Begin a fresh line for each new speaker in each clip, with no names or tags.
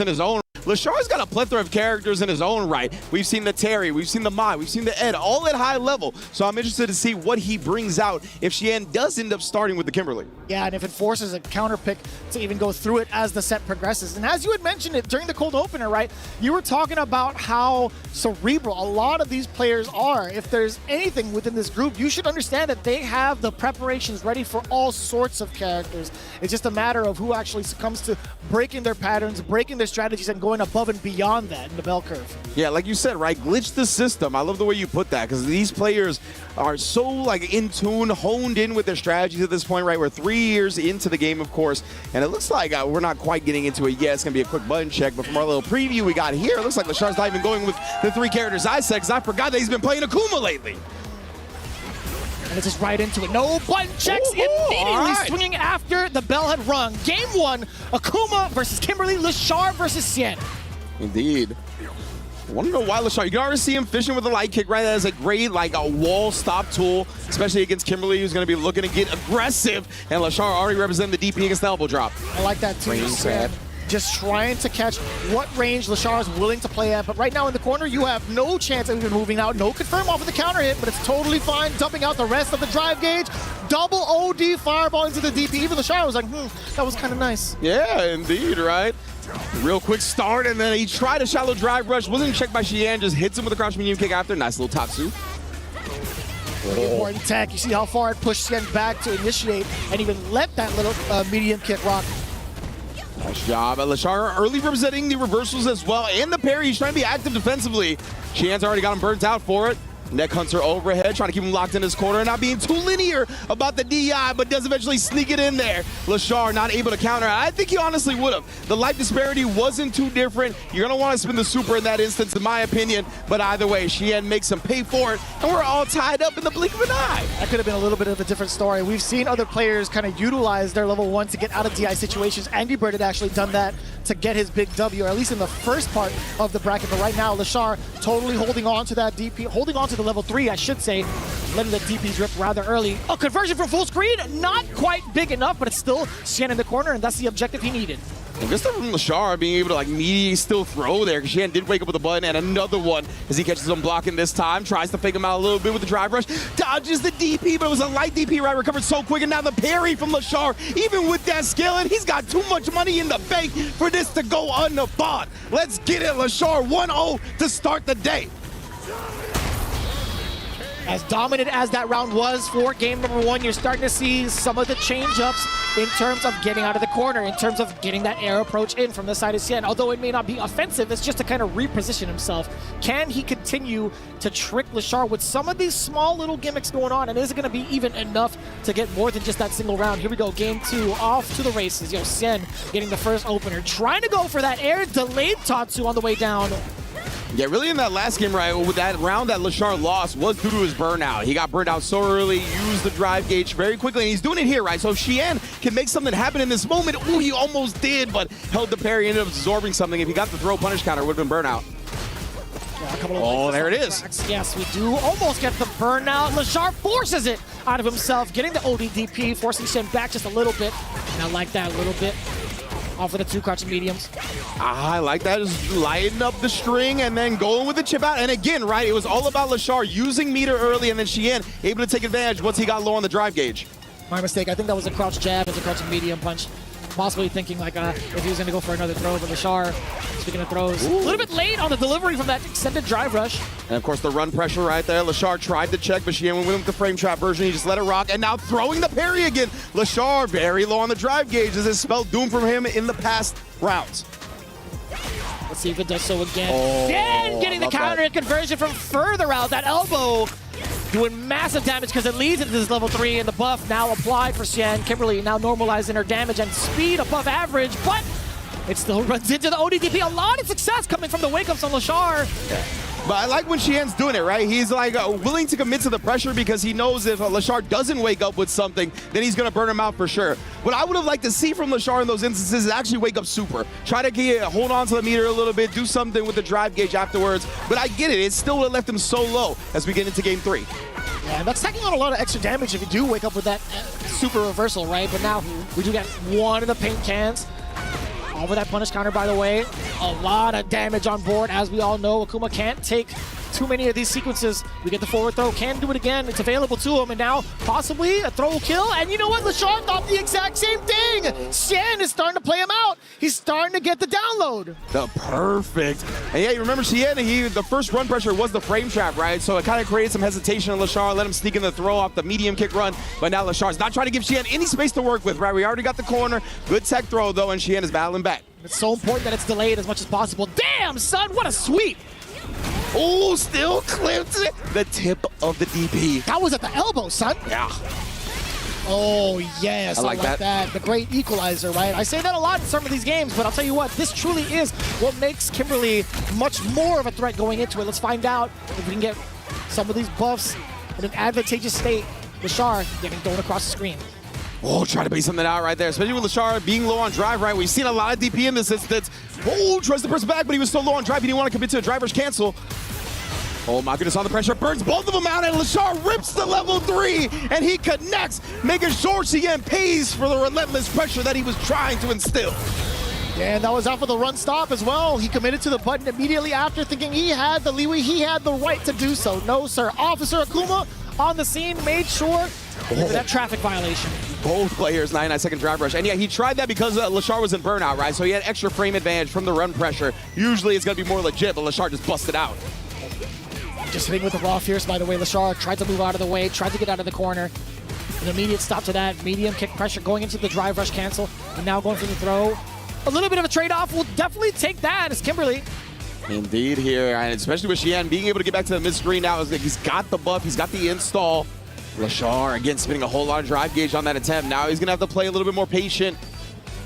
in his own. LESHAR's got a plethora of characters in his own right. We've seen the Terry, we've seen the Mai, we've seen the Ed, all at high level. So I'm interested to see what he brings out if XIAN does end up starting with the Kimberly.
Yeah, and if it forces a counter pick to even go through it as the set progresses. And as you had mentioned it during the cold opener, right? You were talking about how cerebral a lot of these players are. If there's anything within this group, you should understand that they have the preparations ready for all sorts of characters. It's just a matter of who actually succumbs to breaking their patterns, breaking their strategies, and going above and beyond that in the bell curve.
Yeah, like you said, right? Glitch the system. I love the way you put that, because these players are so like in tune, honed in with their strategies at this point, right? We're 3 years into the game, of course, and it looks like we're not quite getting into it yet. It's going to be a quick button check, but from our little preview we got here, it looks like LESHAR's not even going with the 3 characters I said, because I forgot that he's been playing AKUMA lately.
And it's just right into it. No button checks, immediately swinging after the bell had rung. Game 1, AKUMA versus Kimberly, LESHAR versus XIAN.
Indeed. I want to know why LESHAR. You can already see him fishing with a light kick, right? That is a great, like, a wall stop tool, especially against Kimberly, who's going to be looking to get aggressive. And LESHAR already representing the DP against the elbow drop.
I like that too. Just trying to catch what range LESHAR is willing to play at. But right now in the corner, you have no chance of even moving out. No confirm off of the counter hit, but it's totally fine. Dumping out the rest of the drive gauge. Double OD fireball into the DP. Even LESHAR was like, that was kind of nice.
Yeah, indeed, right? Real quick start, and then he tried a shallow drive rush. Wasn't checked by XIAN, just hits him with a crouch medium kick after. Nice little Tatsu.
Important tech. You see how far it pushed XIAN back to initiate and even let that little medium kick rock.
Nice job. LESHAR early representing the reversals as well, and the parry. He's trying to be active defensively. XIAN's already got him burnt out for it. Neck hunter overhead, trying to keep him locked in his corner, and not being too linear about the DI, but does eventually sneak it in there. LESHAR not able to counter. I think he honestly would have. The life disparity wasn't too different. You're going to want to spin the super in that instance, in my opinion, but either way, XIAN makes him pay for it, and we're all tied up in the blink of an eye.
That could have been a little bit of a different story. We've seen other players kind of utilize their level 1 to get out of DI situations. Angry Bird had actually done that to get his big W, or at least in the first part of the bracket, but right now, LESHAR totally holding on to that DP, holding on to the level 3, I should say, letting the DPs rip rather early. A conversion from full screen, not quite big enough, but it's still XIAN in the corner, and that's the objective he needed.
And good stuff from LESHAR being able to like immediately still throw there, because XIAN did wake up with a button, and another one as he catches him blocking this time, tries to fake him out a little bit with the drive rush, dodges the DP, but it was a light DP, right? Recovered so quick, and now the parry from LESHAR, even with that skillet, he's got too much money in the bank for this to go unfought. Let's get it, LESHAR 1-0 to start the day.
As dominant as that round was for game number 1, you're starting to see some of the change-ups in terms of getting out of the corner, in terms of getting that air approach in from the side of XIAN. Although it may not be offensive, it's just to kind of reposition himself. Can he continue to trick LESHAR with some of these small little gimmicks going on? And is it going to be even enough to get more than just that single round? Here we go, game 2, off to the races. XIAN getting the first opener, trying to go for that air, delayed Tatsu on the way down.
Yeah, really in that last game, right, with that round that LESHAR lost was due to his burnout. He got burned out so early, used the drive gauge very quickly, and he's doing it here, right? So if XIAN can make something happen in this moment, ooh, he almost did, but held the parry, ended up absorbing something. If he got the throw punish counter, it would have been burnout.
Oh,
there it is.
Yes, we do almost get the burnout. LESHAR forces it out of himself, getting the ODDP, forcing XIAN back just a little bit. And I like that a little bit. Off of the 2 crouching mediums.
I like that, just lighting up the string and then going with the chip out. And again, right, it was all about LESHAR using meter early, and then XIAN able to take advantage once he got low on the drive gauge.
My mistake. I think that was a crouch jab as a crouching medium punch. Possibly thinking like if he was going to go for another throw, but LESHAR, speaking of throws, a little bit late on the delivery from that extended drive rush.
And of course the run pressure right there. LESHAR tried to check, but XIAN went with the frame trap version. He just let it rock, and now throwing the parry again. LESHAR very low on the drive gauge as it spelled doom from him in the past rounds.
Let's see if it does so again. Again, getting the counter hit conversion from further out. That elbow doing massive damage because it leads into this level 3, and the buff now applied for XIAN. Kimberly now normalizing her damage and speed above average, but it still runs into the ODDP. A lot of success coming from the wake-ups on LESHAR.
Yeah. But I like when XIAN's doing it, right? He's like willing to commit to the pressure because he knows if LESHAR doesn't wake up with something, then he's going to burn him out for sure. What I would have liked to see from LESHAR in those instances is actually wake up super. Try to hold on to the meter a little bit, do something with the drive gauge afterwards. But I get it. It still would have left him so low as we get into game 3.
Yeah, and that's taking on a lot of extra damage if you do wake up with that super reversal, right? But now we do get one of the paint cans. Over that punish counter, by the way. A lot of damage on board. As we all know, AKUMA can't take too many of these sequences. We get the forward throw, can do it again. It's available to him, and now possibly a throw will kill. And you know what? LESHAR thought the exact same thing. XIAN is starting to play him out. He's starting to get the download.
The perfect. And yeah, you remember XIAN, the first run pressure was the frame trap, right? So it kind of created some hesitation on LESHAR, let him sneak in the throw off the medium kick run. But now LESHAR's not trying to give XIAN any space to work with, right? We already got the corner. Good tech throw, though, and XIAN is battling back.
It's so important that it's delayed as much as possible. Damn, son, what a sweep.
Oh, still clipped it. The tip of the DP.
That was at the elbow, son.
Yeah.
Oh, yes, I like that. The great equalizer, right? I say that a lot in some of these games, but I'll tell you what, this truly is what makes Kimberly much more of a threat going into it. Let's find out if we can get some of these buffs in an advantageous state. LESHAR getting thrown across the screen.
Oh, trying to bait something out right there, especially with LESHAR being low on drive, right? We've seen a lot of DP in this instance. Oh, tries to press back, but he was so low on drive, he didn't want to commit to a driver's cancel. Oh my goodness, on the pressure, burns both of them out, and LESHAR rips the level 3, and he connects, making sure XIAN pays for the relentless pressure that he was trying to instill.
And that was out for the run stop as well. He committed to the button immediately after, thinking he had the leeway, he had the right to do so. No, sir. Officer AKUMA on the scene made sure for that traffic violation.
Both players, 99-second drive rush. And yeah, he tried that because LESHAR was in burnout, right? So he had extra frame advantage from the run pressure. Usually it's going to be more legit, but LESHAR just busted out.
Just hitting with the raw fierce, by the way. LESHAR tried to move out of the way, tried to get out of the corner. An immediate stop to that. Medium kick pressure going into the drive rush cancel. And now going for the throw. A little bit of a trade-off. We'll definitely take that as Kimberly.
Indeed here, and especially with XIAN being able to get back to the mid-screen now. He's got the buff, he's got the install. LESHAR, again, spinning a whole lot of drive gauge on that attempt. Now he's going to have to play a little bit more patient.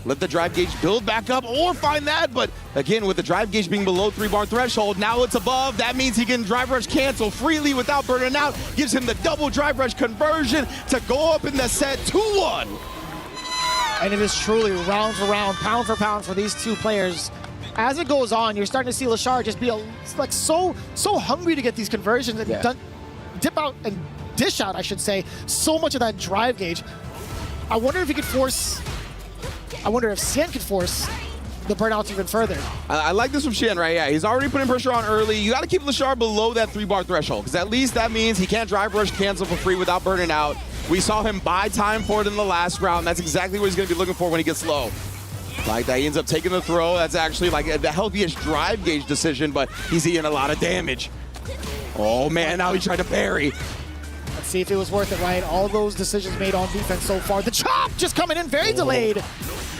Let the drive gauge build back up or find that. But again, with the drive gauge being below 3-bar threshold, now it's above. That means he can drive rush cancel freely without burning out. Gives him the double drive rush conversion to go up in the set 2-1.
And it is truly round for round, pound for pound for these two players. As it goes on, you're starting to see LESHAR just be like so hungry to get these conversions and dip out and dish out, I should say, so much of that drive gauge. I wonder if he could force. I wonder if XIAN could force the burnouts even further.
I like this from XIAN, right? Yeah, he's already putting pressure on early. You got to keep LESHAR below that 3-bar threshold, because at least that means he can't drive rush cancel for free without burning out. We saw him buy time for it in the last round. That's exactly what he's going to be looking for when he gets low. Like that, he ends up taking the throw. That's actually like the healthiest drive gauge decision, but he's eating a lot of damage. Oh man, now he tried to parry.
Let's see if it was worth it, right? All those decisions made on defense so far. The chop just coming in very delayed.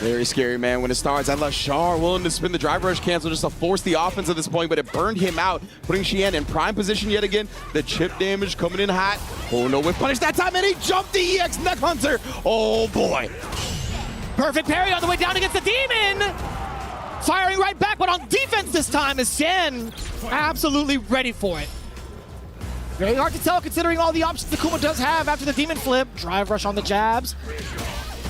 Very scary, man, when it starts. And LESHAR willing to spin the drive rush cancel just to force the offense at this point, but it burned him out, putting XIAN in prime position yet again. The chip damage coming in hot. Oh no, with punish that time, and he jumped the EX Neck Hunter. Oh boy.
Perfect parry on the way down against the Demon. Firing right back, but on defense this time is XIAN absolutely ready for it. Very hard to tell considering all the options AKUMA does have after the Demon flip. Drive rush on the jabs.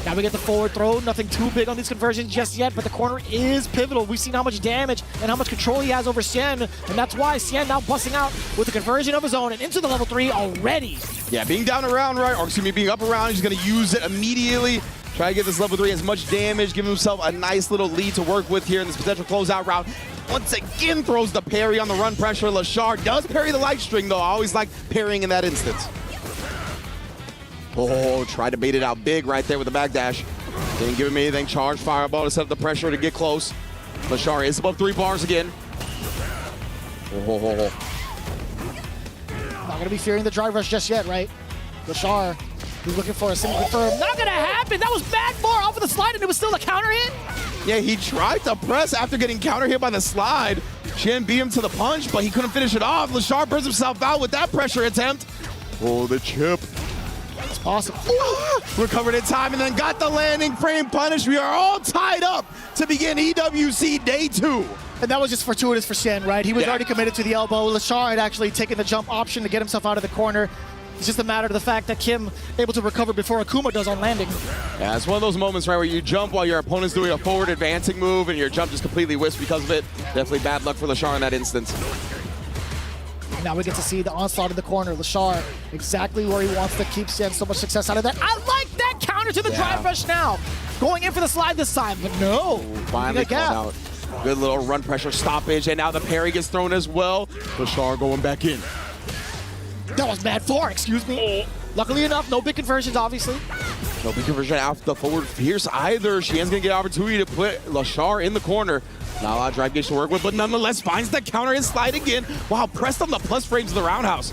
Now we get the forward throw. Nothing too big on these conversions just yet, but the corner is pivotal. We've seen how much damage and how much control he has over XIAN, and that's why XIAN now busting out with a conversion of his own and into the level 3 already.
Yeah, being down around, right, or excuse me, being up around, he's going to use it immediately. Try to get this level 3 as much damage, give himself a nice little lead to work with here in this potential closeout round. Once again, throws the parry on the run pressure. LESHAR does parry the light string, though. I always like parrying in that instance. Oh, tried to bait it out big right there with the backdash. Didn't give him anything. Charge fireball to set up the pressure to get close. LESHAR is above 3 bars again. Oh.
Not going to be fearing the drive rush just yet, right? LESHAR, he's looking for a single confirm. Not going to happen. That was bad for off of the slide, and it was still a counter hit.
Yeah, he tried to press after getting counter hit by the slide. XIAN beat him to the punch, but he couldn't finish it off. LESHAR burns himself out with that pressure attempt. Oh, the chip.
It's possible.
Recovered in time and then got the landing frame punish. We are all tied up to begin EWC Day 2.
And that was just fortuitous for XIAN, right? He was already committed to the elbow. LESHAR had actually taken the jump option to get himself out of the corner. It's just a matter of the fact that Kim able to recover before AKUMA does on landing.
Yeah, it's one of those moments, right, where you jump while your opponent's doing a forward advancing move and your jump just completely whiffs because of it. Definitely bad luck for LESHAR in that instance.
Now we get to see the onslaught in the corner. LESHAR exactly where he wants to keep XIAN so much success out of that. I like that counter to the drive rush now. going in for the slide this time, but no.
Finally called out. Good little run pressure stoppage, and now the parry gets thrown as well. LESHAR going back in.
That was bad for, excuse me. Luckily enough, no big conversions, obviously.
No big conversion off the forward fierce either. XIAN's gonna get an opportunity to put LESHAR in the corner. Not a lot of drive gauge to work with, but nonetheless finds the counter and slide again. Wow, pressed on the plus frames of the roundhouse.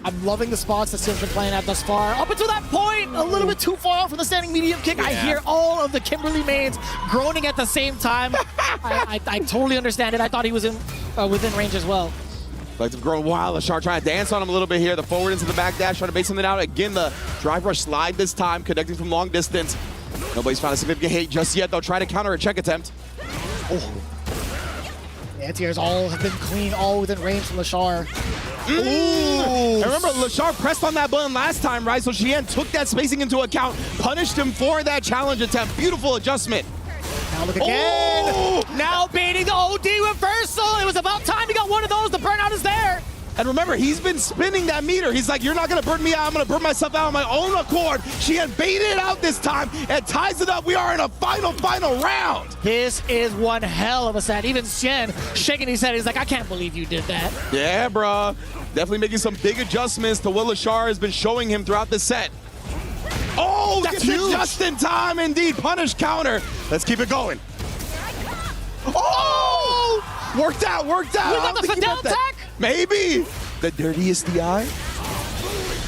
I'm loving the spots that XIAN's been playing at thus far. Up until that point, a little bit too far out from the standing medium kick. I hear all of the KIMBERLY mains groaning at the same time. I totally understand it. I thought he was within range as well.
Like to grow wild. LESHAR trying to dance on him a little bit here. The forward into the back dash, trying to base something out. Again, the drive rush slide this time, connecting from long distance. Nobody's found a significant hit just yet. They'll try to counter a check attempt. Oh.
The anti-airs all have been clean, all within range from LESHAR.
And remember, LESHAR pressed on that button last time, right? So XIAN took that spacing into account, punished him for that challenge attempt. Beautiful adjustment.
Now look again.
Oh!
Now baiting the OD reversal. It was about time he got one of those. The burnout is there.
And remember, he's been spinning that meter. He's like, you're not going to burn me out. I'm going to burn myself out on my own accord. XIAN baited it out this time and ties it up. We are in a final round.
This is one hell of a set. Even XIAN shaking his head. He's like, I can't believe you did that.
Yeah, bro. Definitely making some big adjustments to what LESHAR has been showing him throughout the set. Oh,
that's
gets it just in time, indeed. Punish counter. Let's keep it going. Oh! Worked out.
Was that the Fidel attack?
Maybe. The dirtiest DI.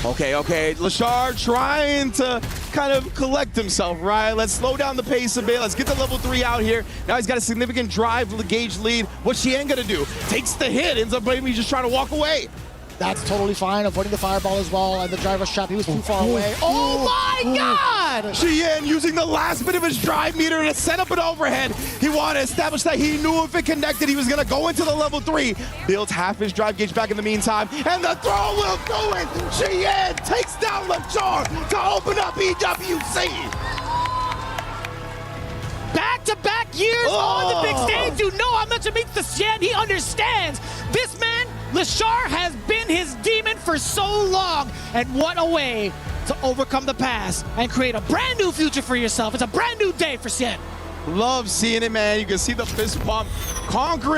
Okay. LESHAR trying to kind of collect himself, right? Let's slow down the pace a bit. Let's get the level 3 out here. Now he's got a significant drive gauge lead. What's XIAN gonna do? Takes the hit, ends up maybe just trying to walk away.
That's totally fine. Avoiding the fireball as well, and the driver shot, he was too far away. Oh my God!
XIAN using the last bit of his drive meter to set up an overhead. He wanted to establish that he knew if it connected, he was gonna go into the level 3. Builds half his drive gauge back in the meantime, and the throw will go in. XIAN takes down LESHAR to open up EWC.
Back-to-back years on the big stage. You know how much it means to XIAN. He understands. This man, LESHAR, has been his demon for so long. And what a way to overcome the past and create a brand new future for yourself. It's a brand new day for XIAN.
Love seeing it, man. You can see the fist pump conquering